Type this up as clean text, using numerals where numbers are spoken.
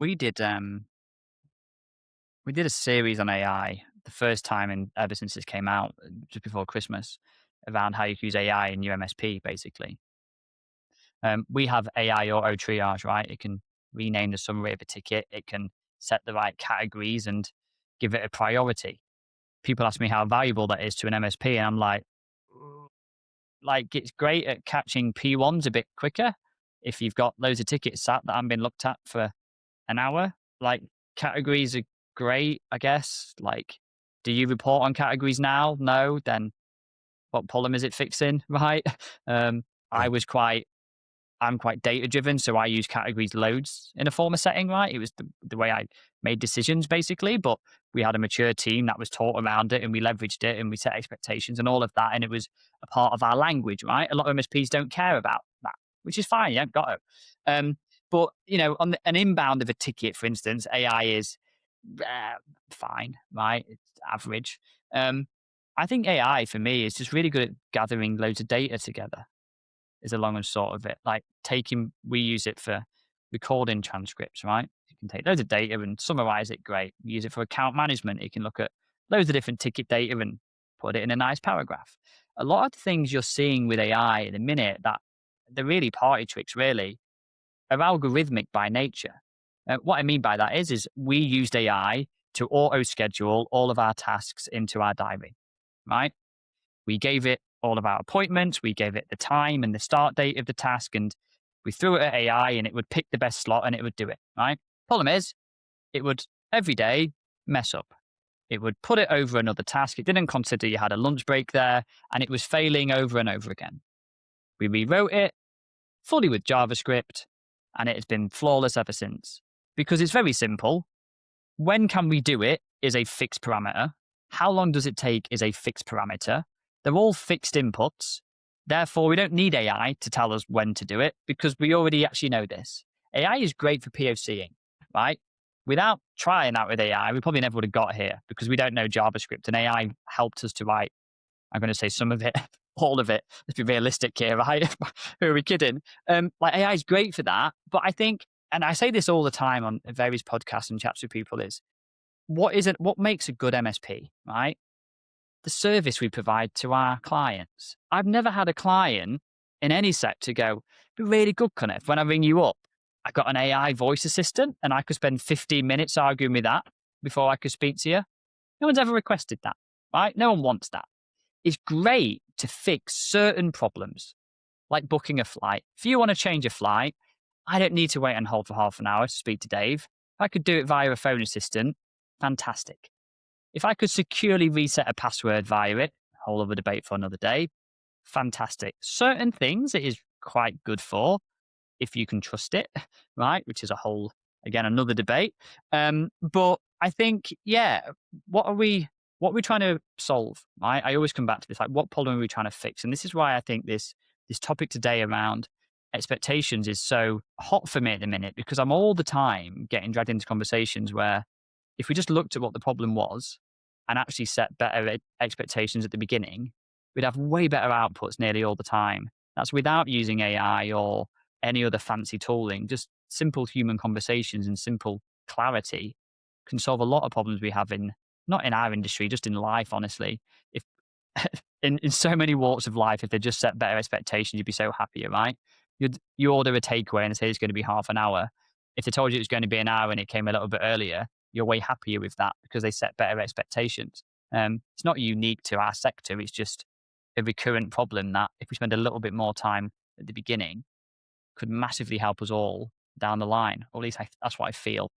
We did we did a series on AI the first time and ever since this came out just before Christmas around how you can use AI in your MSP basically. We have AI Auto Triage, right? It can rename the summary of a ticket. It can set the right categories and give it a priority. People ask me how valuable that is to an MSP, and I'm like, "Mm, like it's great at catching P1s a bit quicker. If you've got loads of tickets sat that haven't been looked at for an hour, like categories are great, I guess. Like, do you report on categories now? No, then what problem is it fixing, right? Um, I Right. was quite I'm quite data driven, so I use categories loads in a former setting, right? It was the way I made decisions basically, but we had a mature team that was taught around it and we leveraged it and we set expectations and all of that. And it was a part of our language, right? A lot of MSPs don't care about that, which is fine. You haven't got to. But, on an inbound of a ticket, for instance, AI is uh, fine, right? It's average. Um, I think AI for me is just really good at gathering loads of data together is the long and short of it. Like we use it for recording transcripts, right? You can take loads of data and summarize it. Great. We use it for account management. You can look at loads of different ticket data and put it in a nice paragraph. A lot of the things you're seeing with AI in a minute that they're really party tricks, really, are algorithmic by nature. What I mean by that is we used AI to auto schedule all of our tasks into our diary, right? We gave it all of our appointments, we gave it the time and the start date of the task, and we threw it at AI and it would pick the best slot and it would do it, right? Problem is, it would every day mess up. It would put it over another task. It didn't consider you had a lunch break there, and it was failing over and over again. We rewrote it fully with JavaScript, and it has been flawless ever since. Because it's very simple. When can we do it is a fixed parameter. How long does it take is a fixed parameter. They're all fixed inputs. Therefore, we don't need AI to tell us when to do it because we already actually know this. AI is great for POCing, right? Without trying that with AI, we probably never would have got here because we don't know JavaScript and AI helped us to write, I'm going to say some of it, all of it. Let's be realistic here, right? Who are we kidding? Like AI is great for that. But I think, and I say this all the time on various podcasts and chats with people is what makes a good MSP, right? The service we provide to our clients. I've never had a client in any sector go, be really good, Connect. When I ring you up, I got an AI voice assistant and I could spend 15 minutes arguing with that before I could speak to you. No one's ever requested that, right? No one wants that. It's great to fix certain problems, like booking a flight. If you want to change a flight, I don't need to wait on hold for half an hour to speak to Dave. I could do it via a phone assistant. Fantastic. If I could securely reset a password via it, whole other debate for another day. Fantastic. Certain things it is quite good for if you can trust it, right? Which is a whole, again, another debate. But I think, yeah, what are we what are we trying to solve? Right? I always come back to this, like what problem are we trying to fix? And this is why I think this topic today around expectations is so hot for me at the minute because I'm all the time getting dragged into conversations where if we just looked at what the problem was and actually set better expectations at the beginning, we'd have way better outputs nearly all the time. That's without using AI or any other fancy tooling. Just simple human conversations and simple clarity can solve a lot of problems we have in not in our industry, just in life, honestly. If in so many walks of life, if they just set better expectations, you'd be so happier, right? You order a takeaway and say it's going to be half an hour. If they told you it was going to be an hour and it came a little bit earlier, you're way happier with that because they set better expectations. It's not unique to our sector. It's just a recurrent problem that if we spend a little bit more time at the beginning, could massively help us all down the line. Or at least that's what I feel.